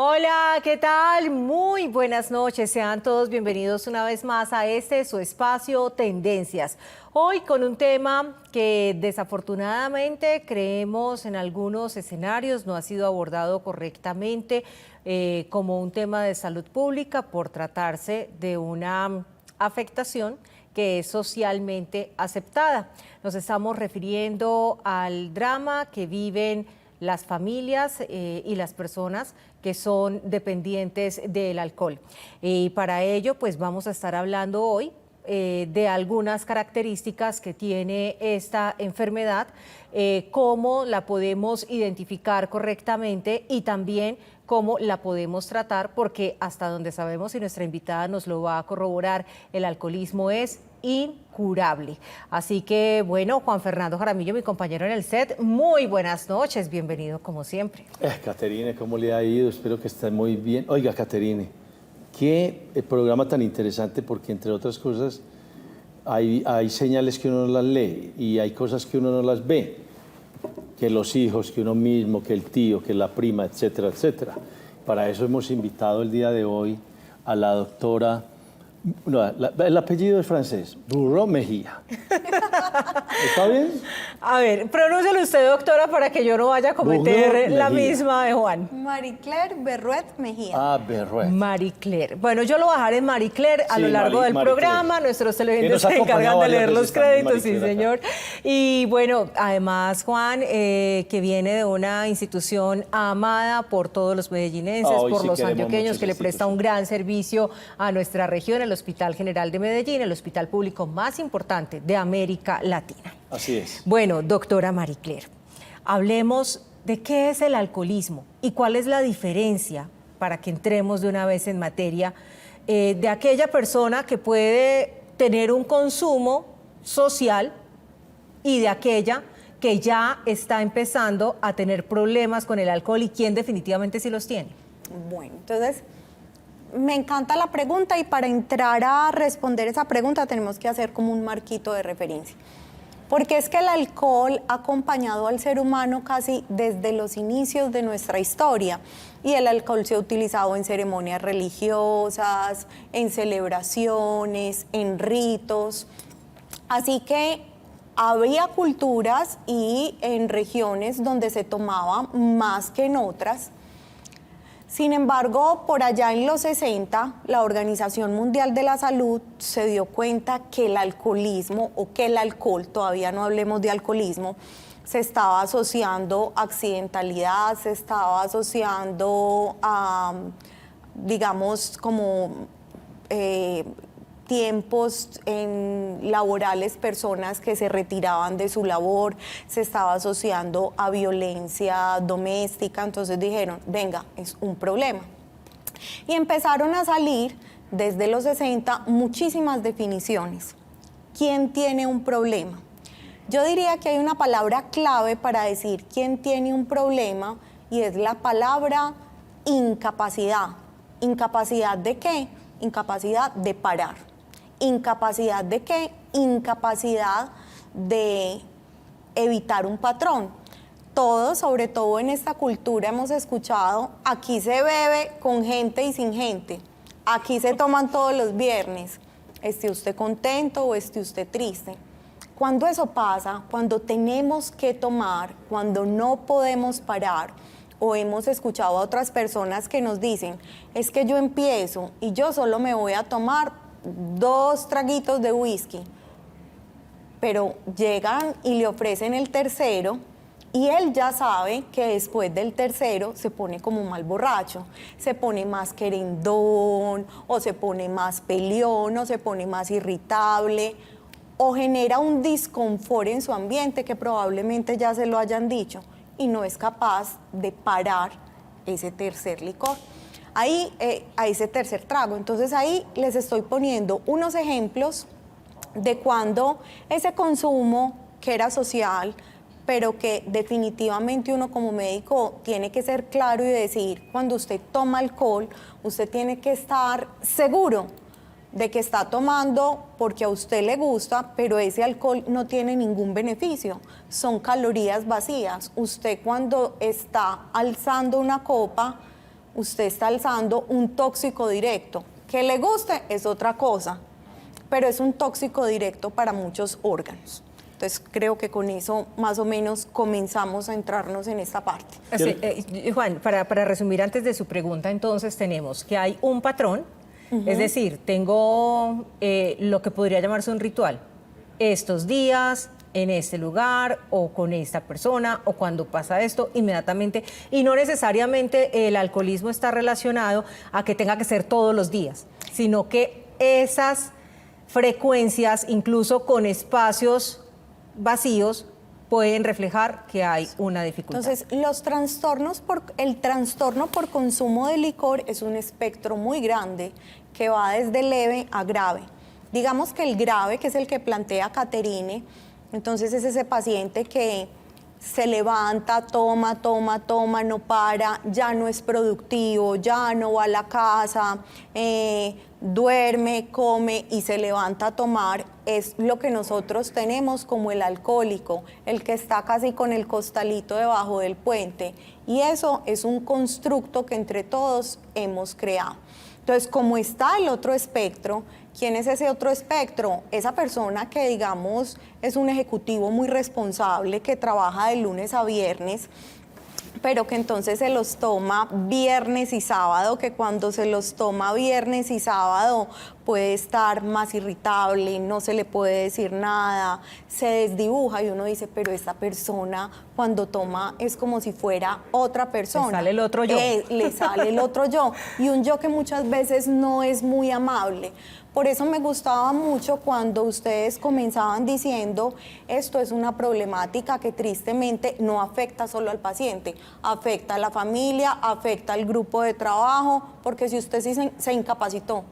Hola, ¿qué tal? Muy buenas noches. Sean todos bienvenidos una vez más a su espacio Tendencias. Hoy con un tema que desafortunadamente creemos en algunos escenarios no ha sido abordado correctamente como un tema de salud pública por tratarse de una afectación que es socialmente aceptada. Nos estamos refiriendo al drama que viven las familias y las personas que son dependientes del alcohol. Y para ello, pues vamos a estar hablando hoy de algunas características que tiene esta enfermedad, cómo la podemos identificar correctamente y también cómo la podemos tratar, porque hasta donde sabemos, y nuestra invitada nos lo va a corroborar, el alcoholismo es incurable. Así que, bueno, Juan Fernando Jaramillo, mi compañero en el set, muy buenas noches, bienvenido como siempre. Caterine, ¿cómo le ha ido? Espero que esté muy bien. Oiga, Caterine, qué programa tan interesante, porque entre otras cosas hay señales que uno no las lee y hay cosas que uno no las ve, que los hijos, que uno mismo, que el tío, que la prima, etcétera, etcétera. Para eso hemos invitado el día de hoy a la doctora... No, el apellido es francés, Burro Mejía. ¿Está bien? A ver, pronúncialo usted, doctora, para que yo no vaya a cometer la misma de Juan. Marie Claire Berruet Mejía. Ah, Berruet. Marie Claire. Bueno, yo lo bajaré en Marie Claire a lo largo del programa. Nuestros televidentes se encargan de leer los créditos, sí, señor. Y bueno, además, Juan, que viene de una institución amada por todos los medellinenses, por los antioqueños, que le presta un gran servicio a nuestra región, el Hospital General de Medellín, el hospital público más importante de América Latina. Así es. Bueno, doctora Marie Claire, hablemos de qué es el alcoholismo y cuál es la diferencia, para que entremos de una vez en materia, de aquella persona que puede tener un consumo social y de aquella que ya está empezando a tener problemas con el alcohol y quién definitivamente sí los tiene. Bueno, entonces... me encanta la pregunta y para entrar a responder esa pregunta tenemos que hacer como un marquito de referencia. Porque es que el alcohol ha acompañado al ser humano casi desde los inicios de nuestra historia. Y el alcohol se ha utilizado en ceremonias religiosas, en celebraciones, en ritos. Así que había culturas y en regiones donde se tomaba más que en otras. Sin embargo, por allá en los 60, la Organización Mundial de la Salud se dio cuenta que el alcoholismo, o que el alcohol, todavía no hablemos de alcoholismo, se estaba asociando a accidentalidad, se estaba asociando a, digamos, como tiempos laborales, personas que se retiraban de su labor, se estaba asociando a violencia doméstica. Entonces dijeron, venga, es un problema. Y empezaron a salir desde los 60 muchísimas definiciones. ¿Quién tiene un problema? Yo diría que hay una palabra clave para decir quién tiene un problema y es la palabra incapacidad. ¿Incapacidad de qué? Incapacidad de parar. ¿Incapacidad de qué? Incapacidad de evitar un patrón. Todos, sobre todo en esta cultura, hemos escuchado, aquí se bebe con gente y sin gente, aquí se toman todos los viernes, esté usted contento o esté usted triste. Cuando eso pasa, cuando tenemos que tomar, cuando no podemos parar, o hemos escuchado a otras personas que nos dicen, es que yo empiezo y yo solo me voy a tomar 2 traguitos de whisky, pero llegan y le ofrecen el tercero y él ya sabe que después del tercero se pone como mal borracho, se pone más querendón o se pone más peleón o se pone más irritable o genera un disconfort en su ambiente que probablemente ya se lo hayan dicho y no es capaz de parar ese tercer licor. Ahí, a ese tercer trago. Entonces ahí les estoy poniendo unos ejemplos de cuando ese consumo que era social, pero que definitivamente uno como médico tiene que ser claro y decir, cuando usted toma alcohol, usted tiene que estar seguro de que está tomando porque a usted le gusta, pero ese alcohol no tiene ningún beneficio, son calorías vacías. Usted cuando está alzando una copa, usted está alzando un tóxico directo. Que le guste es otra cosa, pero es un tóxico directo para muchos órganos. Entonces, creo que con eso más o menos comenzamos a entrarnos en esta parte. Juan, para resumir antes de su pregunta, entonces tenemos que hay un patrón, es decir, tengo lo que podría llamarse un ritual. Estos días, en este lugar, o con esta persona, o cuando pasa esto, inmediatamente. Y no necesariamente el alcoholismo está relacionado a que tenga que ser todos los días, sino que esas frecuencias, incluso con espacios vacíos, pueden reflejar que hay una dificultad. Entonces, el trastorno por consumo de licor es un espectro muy grande que va desde leve a grave. Digamos que el grave, que es el que plantea Caterine, entonces es ese paciente que se levanta, toma, no para, ya no es productivo, ya no va a la casa, duerme, come y se levanta a tomar. Es lo que nosotros tenemos como el alcohólico, el que está casi con el costalito debajo del puente. Y eso es un constructo que entre todos hemos creado. Entonces, como está el otro espectro, ¿quién es ese otro espectro? Esa persona que, digamos, es un ejecutivo muy responsable, que trabaja de lunes a viernes, pero que entonces se los toma viernes y sábado, que cuando se los toma viernes y sábado puede estar más irritable, no se le puede decir nada, se desdibuja y uno dice, pero esta persona cuando toma es como si fuera otra persona. Le sale el otro yo. Le sale el otro yo, y un yo que muchas veces no es muy amable. Por eso me gustaba mucho cuando ustedes comenzaban diciendo, esto es una problemática que tristemente no afecta solo al paciente, afecta a la familia, afecta al grupo de trabajo, porque si usted se incapacitó,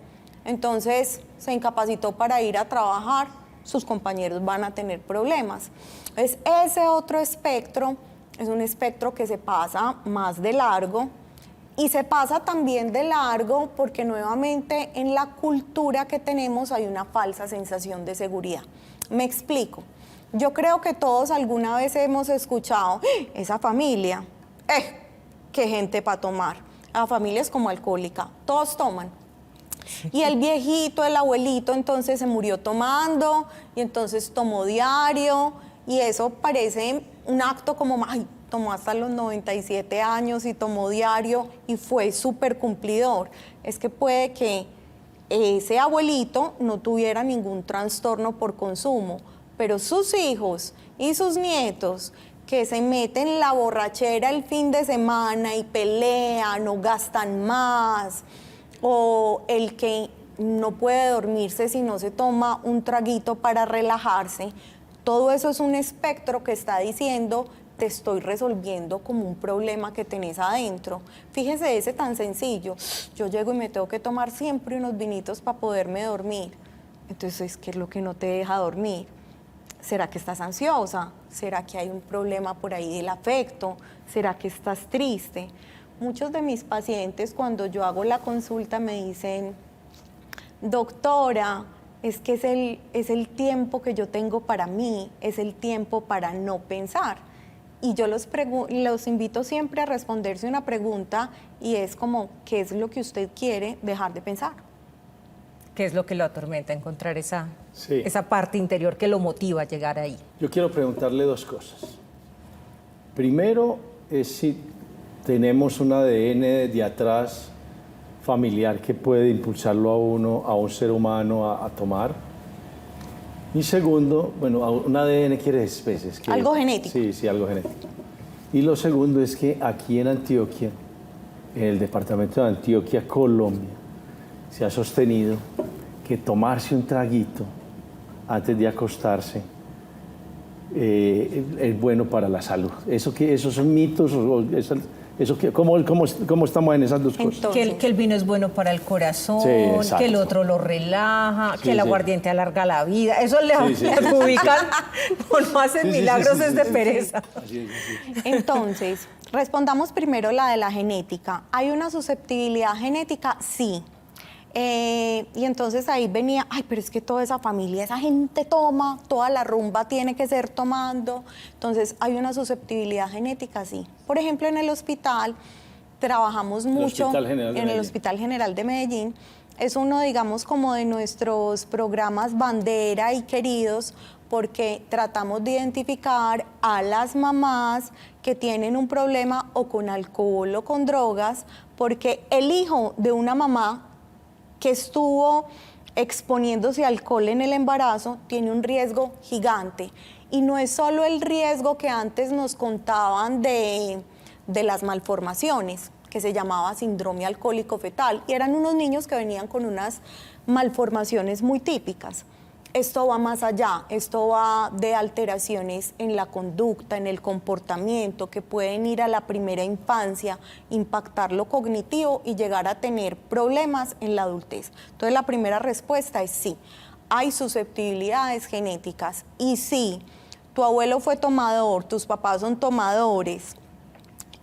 entonces se incapacitó para ir a trabajar, sus compañeros van a tener problemas. Entonces, ese otro espectro es un espectro que se pasa más de largo. Y se pasa también de largo porque nuevamente en la cultura que tenemos hay una falsa sensación de seguridad. Me explico. Yo creo que todos alguna vez hemos escuchado, esa familia, qué gente para tomar. La familia es como alcohólica, todos toman. Y el viejito, el abuelito, entonces se murió tomando y entonces tomó diario y eso parece un acto como, ay, tomó hasta los 97 años y tomó diario y fue súper cumplidor. Es que puede que ese abuelito no tuviera ningún trastorno por consumo, pero sus hijos y sus nietos que se meten en la borrachera el fin de semana y pelean o gastan más, o el que no puede dormirse si no se toma un traguito para relajarse, todo eso es un espectro que está diciendo te estoy resolviendo como un problema que tenés adentro. Fíjese ese tan sencillo. Yo llego y me tengo que tomar siempre unos vinitos para poderme dormir. Entonces, ¿qué es lo que no te deja dormir? ¿Será que estás ansiosa? ¿Será que hay un problema por ahí del afecto? ¿Será que estás triste? Muchos de mis pacientes, cuando yo hago la consulta, me dicen, doctora, es que es el tiempo que yo tengo para mí, es el tiempo para no pensar. Y yo los invito siempre a responderse una pregunta y es como, ¿qué es lo que usted quiere dejar de pensar? ¿Qué es lo que lo atormenta? Encontrar esa parte interior que lo motiva a llegar ahí. Yo quiero preguntarle dos cosas. Primero es si tenemos un ADN de atrás familiar que puede impulsarlo a uno, a un ser humano a tomar. Y segundo, bueno, un ADN quiere especies. Algo genético. Sí, algo genético. Y lo segundo es que aquí en Antioquia, en el departamento de Antioquia, Colombia, se ha sostenido que tomarse un traguito antes de acostarse es bueno para la salud. ¿Esos son mitos? ¿Cómo estamos en esas dos cosas? Entonces, Que el vino es bueno para el corazón, Sí, que el otro lo relaja, que el aguardiente alarga la vida. Eso le Sí. adjudican, no hacen milagros desde pereza. Así es. entonces, respondamos primero la de la genética. ¿Hay una susceptibilidad genética? Sí. Y entonces ahí venía, ay, pero es que toda esa familia, esa gente toma, toda la rumba tiene que ser tomando. Entonces, ¿hay una susceptibilidad genética? Sí. Por ejemplo, en el hospital trabajamos mucho Hospital General de en el Medellín. Hospital General de Medellín. Es uno, digamos, como de nuestros programas bandera y queridos, porque tratamos de identificar a las mamás que tienen un problema o con alcohol o con drogas, porque el hijo de una mamá que estuvo exponiéndose a alcohol en el embarazo tiene un riesgo gigante. Y no es solo el riesgo que antes nos contaban de las malformaciones, que se llamaba síndrome alcohólico fetal, y eran unos niños que venían con unas malformaciones muy típicas. Esto va más allá, esto va de alteraciones en la conducta, en el comportamiento, que pueden ir a la primera infancia, impactar lo cognitivo y llegar a tener problemas en la adultez. Entonces la primera respuesta es sí, hay susceptibilidades genéticas, y sí, tu abuelo fue tomador, tus papás son tomadores,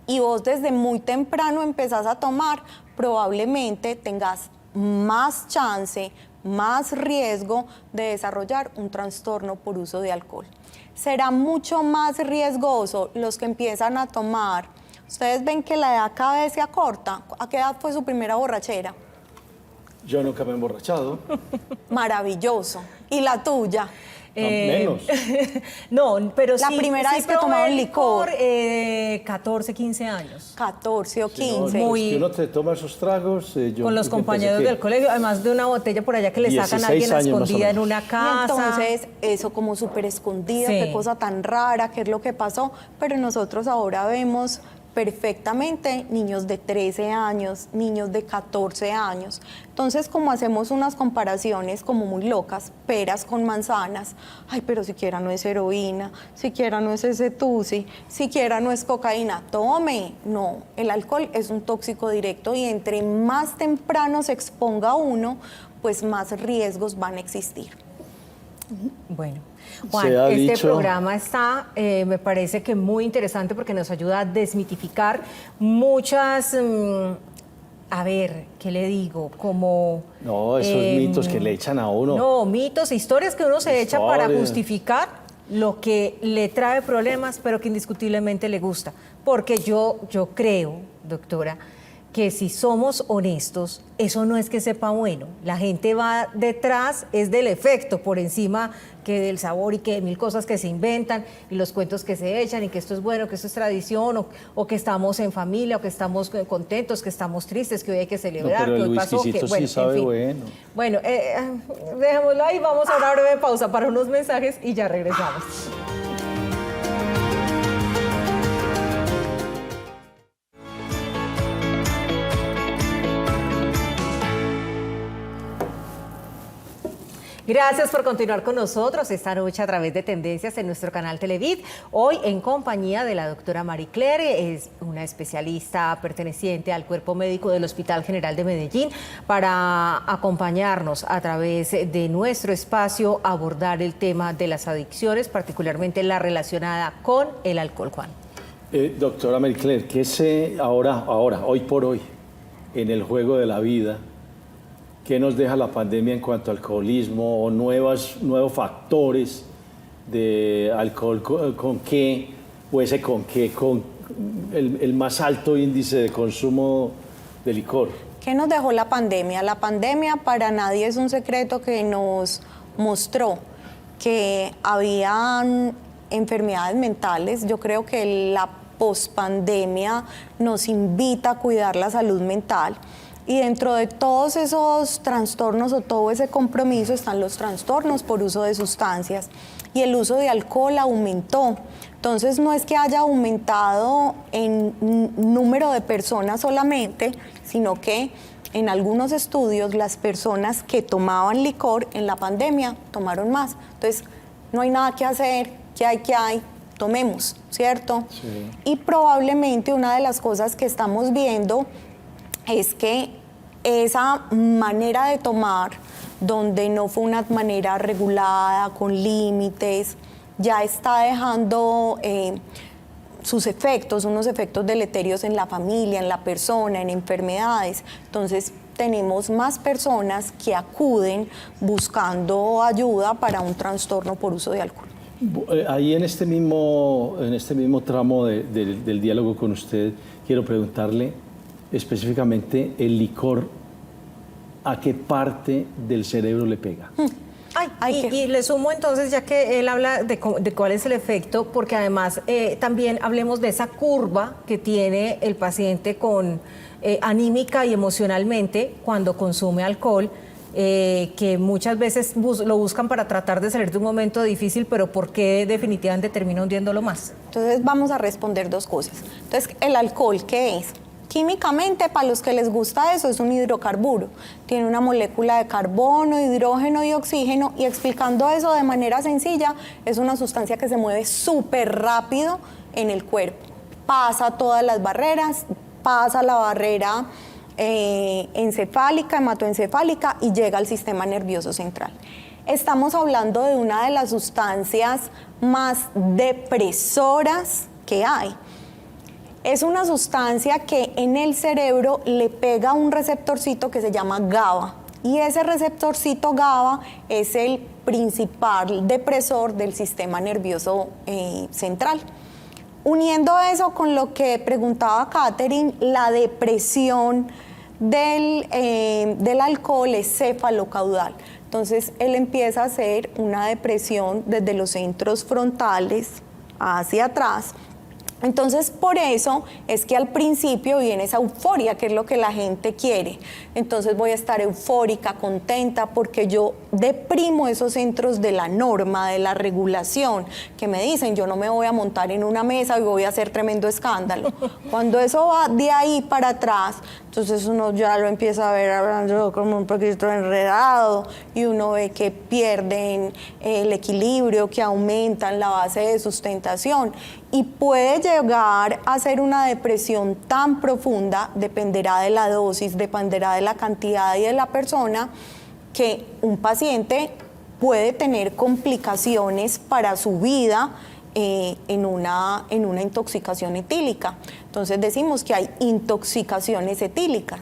y vos desde muy temprano empezás a tomar, probablemente tengas más chance, más riesgo de desarrollar un trastorno por uso de alcohol. Será mucho más riesgoso los que empiezan a tomar. Ustedes ven que la edad cada vez se acorta. ¿A qué edad fue su primera borrachera? Yo nunca me he emborrachado. Maravilloso. ¿Y la tuya? Menos. No, pero La sí, primera sí vez que probé tomaron licor. 14, 15 años. 14 o 15. Sí, no, Muy- es que uno te toma esos tragos. Yo Con los empecé compañeros que del colegio, además de una botella por allá que le sacan a 16 alguien a años más o escondida en menos. una Y casa. entonces, eso como súper escondida, Sí. qué cosa tan rara, qué es lo que pasó. Pero nosotros ahora vemos perfectamente niños de 13 años, niños de 14 años. Entonces, como hacemos unas comparaciones como muy locas, peras con manzanas, ay, pero siquiera no es heroína, siquiera no es ese tusi, siquiera no es cocaína, tome. No, el alcohol es un tóxico directo, y entre más temprano se exponga uno, pues más riesgos van a existir. Bueno, Juan, Se ha este dicho- programa está, me parece que muy interesante porque nos ayuda a desmitificar muchas, a ver, ¿qué le digo? Como... No, esos mitos que le echan a uno. No, mitos, historias que uno se echa para Historias. justificar lo que le trae problemas, pero que indiscutiblemente le gusta. Porque yo creo, doctora, que si somos honestos, eso no es que sepa bueno. La gente va detrás, es del efecto por encima que del sabor, y que de mil cosas que se inventan y los cuentos que se echan, y que esto es bueno, que esto es tradición, o que estamos en familia, o que estamos contentos, que estamos tristes, que hoy hay que celebrar, No, pero que el hoy pasó, que whiskycito sí bueno, sabe en fin. bueno. Bueno, dejémoslo ahí, vamos a una breve pausa para unos mensajes y ya regresamos. Gracias por continuar con nosotros esta noche a través de Tendencias en nuestro canal Televid. Hoy en compañía de la doctora Marie Claire, es una especialista perteneciente al cuerpo médico del Hospital General de Medellín, para acompañarnos a través de nuestro espacio a abordar el tema de las adicciones, particularmente la relacionada con el alcohol, Juan. Doctora Marie Claire, ¿qué se ahora, hoy por hoy, en el juego de la vida, qué nos deja la pandemia en cuanto a alcoholismo o nuevos factores de alcohol, con qué, o ese con qué, con el más alto índice de consumo de licor? ¿Qué nos dejó la pandemia? La pandemia para nadie es un secreto, que nos mostró que habían enfermedades mentales. Yo creo que la pospandemia nos invita a cuidar la salud mental. Y dentro de todos esos trastornos o todo ese compromiso están los trastornos por uso de sustancias. Y el uso de alcohol aumentó. Entonces no es que haya aumentado en número de personas solamente, sino que en algunos estudios las personas que tomaban licor en la pandemia tomaron más. Entonces no hay nada que hacer, ¿qué hay? Tomemos, ¿cierto? Sí. Y probablemente una de las cosas que estamos viendo es que esa manera de tomar, donde no fue una manera regulada, con límites, ya está dejando sus efectos, unos efectos deleterios en la familia, en la persona, en enfermedades. Entonces tenemos más personas que acuden buscando ayuda para un trastorno por uso de alcohol. Ahí en este mismo tramo del diálogo con usted, quiero preguntarle, específicamente el licor, ¿a qué parte del cerebro le pega? Y le sumo entonces, ya que él habla de cuál es el efecto, porque además también hablemos de esa curva que tiene el paciente con anímica y emocionalmente cuando consume alcohol, que muchas veces lo buscan para tratar de salir de un momento difícil, pero ¿por qué definitivamente termina hundiéndolo más? Entonces vamos a responder dos cosas. Entonces, ¿el alcohol qué es? Químicamente, para los que les gusta eso, es un hidrocarburo. Tiene una molécula de carbono, hidrógeno y oxígeno, y explicando eso de manera sencilla, es una sustancia que se mueve súper rápido en el cuerpo. Pasa todas las barreras, pasa la barrera encefálica, hematoencefálica y llega al sistema nervioso central. Estamos hablando de una de las sustancias más depresoras que hay. Es una sustancia que en el cerebro le pega un receptorcito que se llama GABA. Y ese receptorcito GABA es el principal depresor del sistema nervioso central. Uniendo eso con lo que preguntaba Catherine, la depresión del alcohol es cefalocaudal. Entonces, él empieza a hacer una depresión desde los centros frontales hacia atrás. Entonces, por eso es que al principio viene esa euforia, que es lo que la gente quiere. Entonces voy a estar eufórica, contenta, porque yo deprimo esos centros de la norma, de la regulación, que me dicen, yo no me voy a montar en una mesa y voy a hacer tremendo escándalo. Cuando eso va de ahí para atrás, entonces uno ya lo empieza a ver hablando como un poquito enredado, y uno ve que pierden el equilibrio, que aumentan la base de sustentación, y puede llegar a ser una depresión tan profunda, dependerá de la dosis, dependerá de la cantidad y de la persona, que un paciente puede tener complicaciones para su vida en una intoxicación etílica. Entonces decimos que hay intoxicaciones etílicas.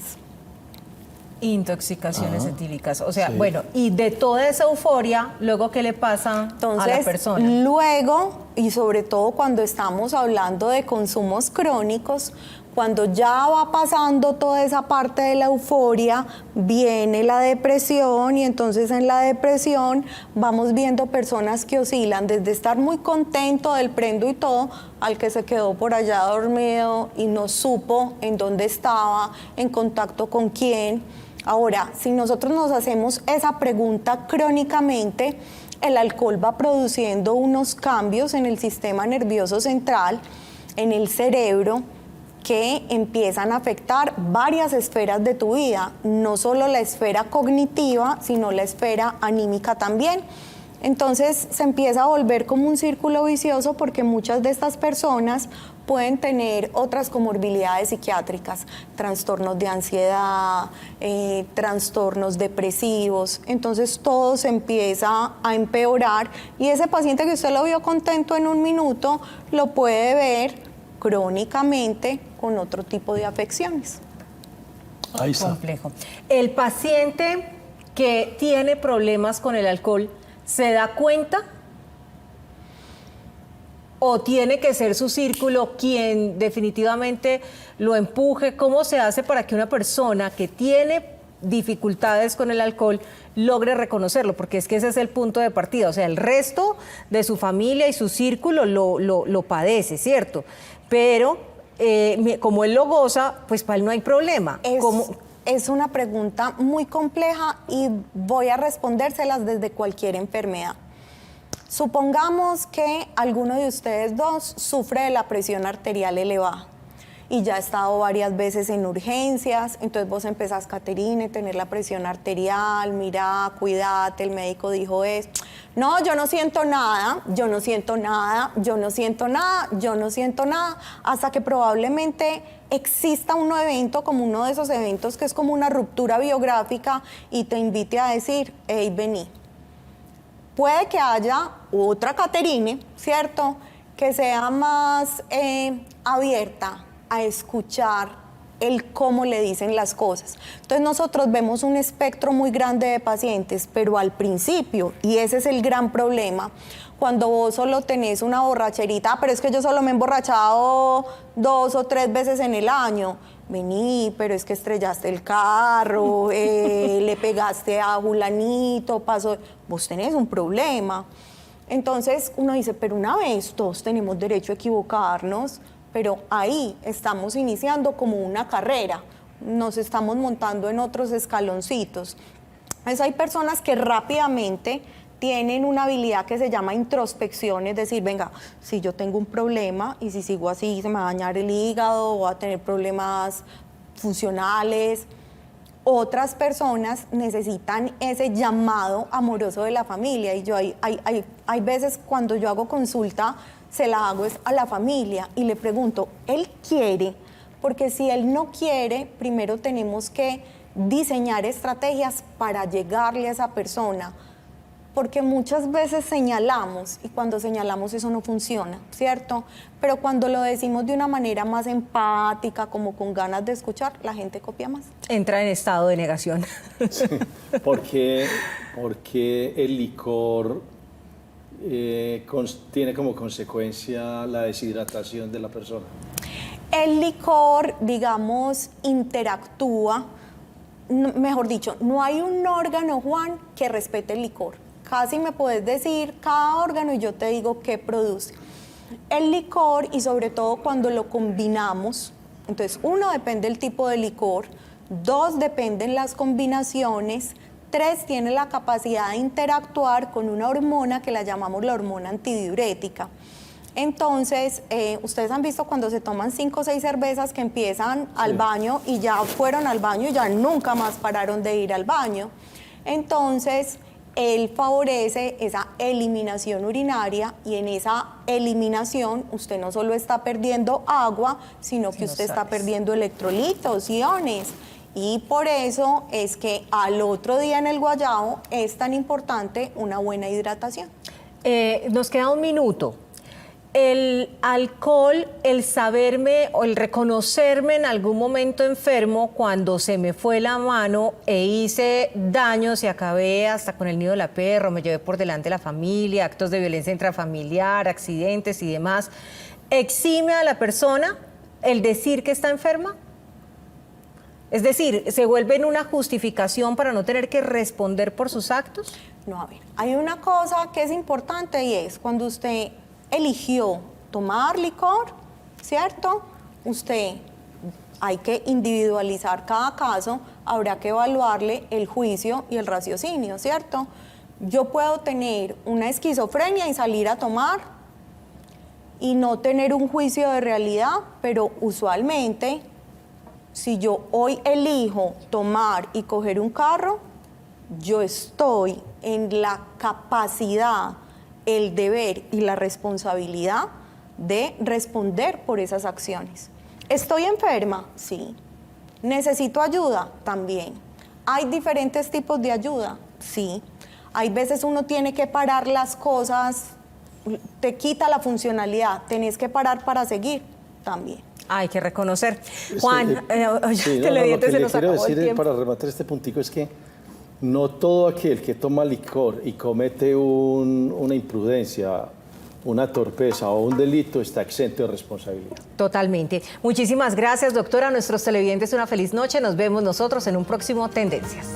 Intoxicaciones etílicas, o sea, sí. Bueno, y de toda esa euforia, luego, ¿qué le pasa a la persona? Luego, y sobre todo cuando estamos hablando de consumos crónicos, cuando ya va pasando toda esa parte de la euforia, viene la depresión, y entonces en la depresión vamos viendo personas que oscilan desde estar muy contento del prendo y todo, al que se quedó por allá dormido y no supo en dónde estaba, en contacto con quién. Ahora, si nosotros nos hacemos esa pregunta crónicamente, el alcohol va produciendo unos cambios en el sistema nervioso central, en el cerebro, que empiezan a afectar varias esferas de tu vida, no solo la esfera cognitiva, sino la esfera anímica también. Entonces se empieza a volver como un círculo vicioso, porque muchas de estas personas pueden tener otras comorbilidades psiquiátricas, trastornos de ansiedad, trastornos depresivos. Entonces todo se empieza a empeorar, y ese paciente que usted lo vio contento en un minuto, lo puede ver crónicamente con otro tipo de afecciones. Ahí está. Complejo. El paciente que tiene problemas con el alcohol, ¿se da cuenta? ¿O tiene que ser su círculo quien definitivamente lo empuje? ¿Cómo se hace para que una persona que tiene dificultades con el alcohol logre reconocerlo? Porque es que ese es el punto de partida. O sea, el resto de su familia y su círculo lo padece, ¿cierto? Pero como él lo goza, pues para él no hay problema. Es una pregunta muy compleja, y voy a respondérselas desde cualquier enfermedad. Supongamos que alguno de ustedes dos sufre de la presión arterial elevada y ya ha estado varias veces en urgencias. Entonces vos empezás, Caterine, tener la presión arterial, mira, cuídate, el médico dijo esto. No, yo no siento nada, yo no siento nada, yo no siento nada, yo no siento nada, hasta que probablemente exista un evento, como uno de esos eventos que es como una ruptura biográfica, y te invite a decir, hey, vení. Puede que haya otra Caterine, ¿cierto?, que sea más abierta a escuchar el cómo le dicen las cosas. Entonces nosotros vemos un espectro muy grande de pacientes, pero al principio, y ese es el gran problema, cuando vos solo tenés una borracherita, pero es que yo solo me he emborrachado 2 o 3 veces en el año, vení, pero es que estrellaste el carro, le pegaste a fulanito, pasó, vos tenés un problema. Entonces uno dice, pero una vez todos tenemos derecho a equivocarnos, pero ahí estamos iniciando como una carrera, nos estamos montando en otros escaloncitos. Entonces hay personas que rápidamente tienen una habilidad que se llama introspección, es decir, venga, si yo tengo un problema y si sigo así se me va a dañar el hígado, voy a tener problemas funcionales. Otras personas necesitan ese llamado amoroso de la familia y yo hay veces cuando yo hago consulta, se la hago es a la familia y le pregunto, ¿él quiere? Porque si él no quiere, primero tenemos que diseñar estrategias para llegarle a esa persona. Porque muchas veces señalamos y cuando señalamos eso no funciona, ¿cierto? Pero cuando lo decimos de una manera más empática, como con ganas de escuchar, la gente copia más. Entra en estado de negación. Sí, porque el licor tiene como consecuencia la deshidratación de la persona. El licor, digamos, interactúa, mejor dicho, no hay un órgano, Juan, que respete el licor. Casi me puedes decir cada órgano y yo te digo qué produce. El licor, y sobre todo cuando lo combinamos, entonces 1, depende del tipo de licor, 2, dependen las combinaciones, 3, tiene la capacidad de interactuar con una hormona que la llamamos la hormona antidiurética. Entonces, ustedes han visto cuando se toman 5 o 6 cervezas que empiezan al baño y ya fueron al baño y ya nunca más pararon de ir al baño. Entonces, él favorece esa eliminación urinaria y en esa eliminación usted no solo está perdiendo agua, sino que usted está perdiendo electrolitos, iones. Y por eso es que al otro día en el guayabo es tan importante una buena hidratación. Nos queda un minuto. El alcohol, el saberme o el reconocerme en algún momento enfermo cuando se me fue la mano e hice daños y acabé hasta con el nido de la perra, me llevé por delante la familia, actos de violencia intrafamiliar, accidentes y demás, ¿exime a la persona el decir que está enferma? Es decir, ¿se vuelve en una justificación para no tener que responder por sus actos? No, a ver, hay una cosa que es importante y es cuando usted eligió tomar licor, ¿cierto? Usted, hay que individualizar cada caso, habrá que evaluarle el juicio y el raciocinio, ¿cierto? Yo puedo tener una esquizofrenia y salir a tomar y no tener un juicio de realidad, pero usualmente, si yo hoy elijo tomar y coger un carro, yo estoy en la capacidad, el deber y la responsabilidad de responder por esas acciones. ¿Estoy enferma? Sí. ¿Necesito ayuda? También. ¿Hay diferentes tipos de ayuda? Sí. Hay veces uno tiene que parar las cosas, te quita la funcionalidad, tenés que parar para seguir, también. Hay que reconocer. Juan, lo que le quiero decir para rematar este puntico es que no todo aquel que toma licor y comete una imprudencia, una torpeza o un delito está exento de responsabilidad. Totalmente. Muchísimas gracias, doctora. A nuestros televidentes una feliz noche. Nos vemos nosotros en un próximo Tendencias.